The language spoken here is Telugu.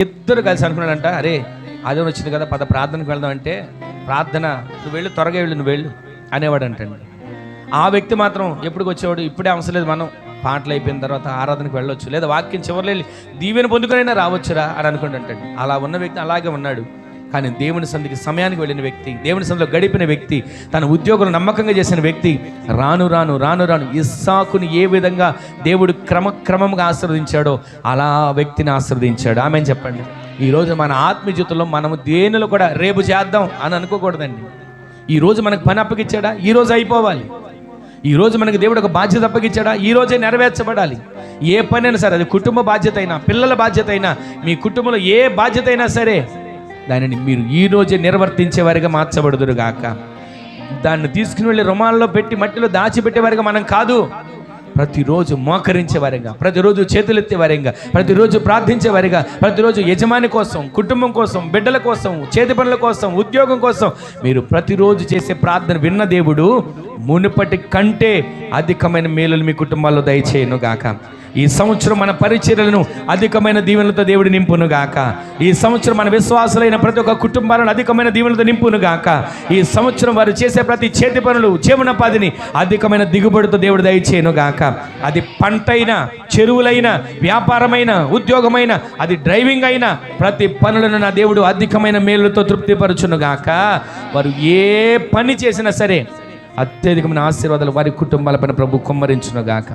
ఇద్దరు కలిసి అనుకున్నాడంట, అరే అదే వచ్చింది కదా, పద ప్రార్థనకు వెళ్దాం అంటే, ప్రార్థన నువ్వు వెళ్ళు, త్వరగా వెళ్ళు, నువ్వు వెళ్ళు అనేవాడు అంటండి. ఆ వ్యక్తి మాత్రం ఎప్పటికి వచ్చేవాడు, ఇప్పుడే అవసరం లేదు, మనం పాటలు అయిపోయిన తర్వాత ఆరాధనకు వెళ్ళొచ్చు, లేదా వాక్యం చివరిలో వెళ్ళి దీవెన పొందుకునైనా రావచ్చురా అని అనుకుంటుంటాడు. అలా ఉన్న వ్యక్తి అలాగే ఉన్నాడు. కానీ దేవుని సన్నిధికి సమయానికి వెళ్ళిన వ్యక్తి, దేవుని సన్నిధిలో గడిపిన వ్యక్తి, తన ఉద్యోగులు నమ్మకంగా చేసిన వ్యక్తి రాను రాను రాను రాను ఇస్సాకుని ఏ విధంగా దేవుడు క్రమక్రమంగా ఆశీర్వదించాడో అలా వ్యక్తిని ఆశీర్వదించాడు. ఆమె చెప్పండి. ఈరోజు మన ఆత్మీయ జీవితంలో మనము దేనిలో కూడా రేపు చేద్దాం అని అనుకోకూడదండి. ఈరోజు మనకు పని అప్పగిచ్చాడా, ఈరోజు అయిపోవాలి. ఈరోజు మనకు దేవుడు ఒక బాధ్యత అప్పగిచ్చాడా, ఈరోజే నెరవేర్చబడాలి. ఏ పని అయినా సరే, అది కుటుంబ బాధ్యత అయినా, పిల్లల బాధ్యత అయినా, మీ కుటుంబంలో ఏ బాధ్యత అయినా సరే, దానిని మీరు ఈరోజే నిర్వర్తించే వారిగా మార్చబడుదురు గాక. దాన్ని తీసుకుని వెళ్ళి రుమాల్లో పెట్టి మట్టిలో దాచిపెట్టేవారిగా మనం కాదు. ప్రతిరోజు మోకరించేవారిగా, ప్రతిరోజు చేతులెత్తేవారిగా, ప్రతిరోజు ప్రార్థించేవారిగా, ప్రతిరోజు యజమాని కోసం, కుటుంబం కోసం, బిడ్డల కోసం, చేతి పనుల కోసం, ఉద్యోగం కోసం మీరు ప్రతిరోజు చేసే ప్రార్థన విన్న దేవుడు మునుపటి కంటే అధికమైన మేలులు మీ కుటుంబాల్లో దయచేయను గాక. ఈ సంవత్సరం మన పరిచర్యలను అధికమైన దీవెనలతో దేవుడు నింపును గాక. ఈ సంవత్సరం మన విశ్వాసులైన ప్రతి ఒక్క కుటుంబాలను అధికమైన దీవెనలతో నింపును గాక. ఈ సంవత్సరం వారు చేసే ప్రతి చేతి పనులు, జీవనోపాధిని అధికమైన దిగుబడితో దేవుడు దయచేయను గాక. అది పంటైనా, చెరువులైనా, వ్యాపారమైన, ఉద్యోగమైన, అది డ్రైవింగ్ అయినా, ప్రతి పనులను నా దేవుడు అధికమైన మేలులతో తృప్తిపరచును గాక. వారు ఏ పని చేసినా సరే అత్యధికమైన ఆశీర్వాదాలు వారి కుటుంబాలపైన ప్రభు కుమ్మరించును గాక.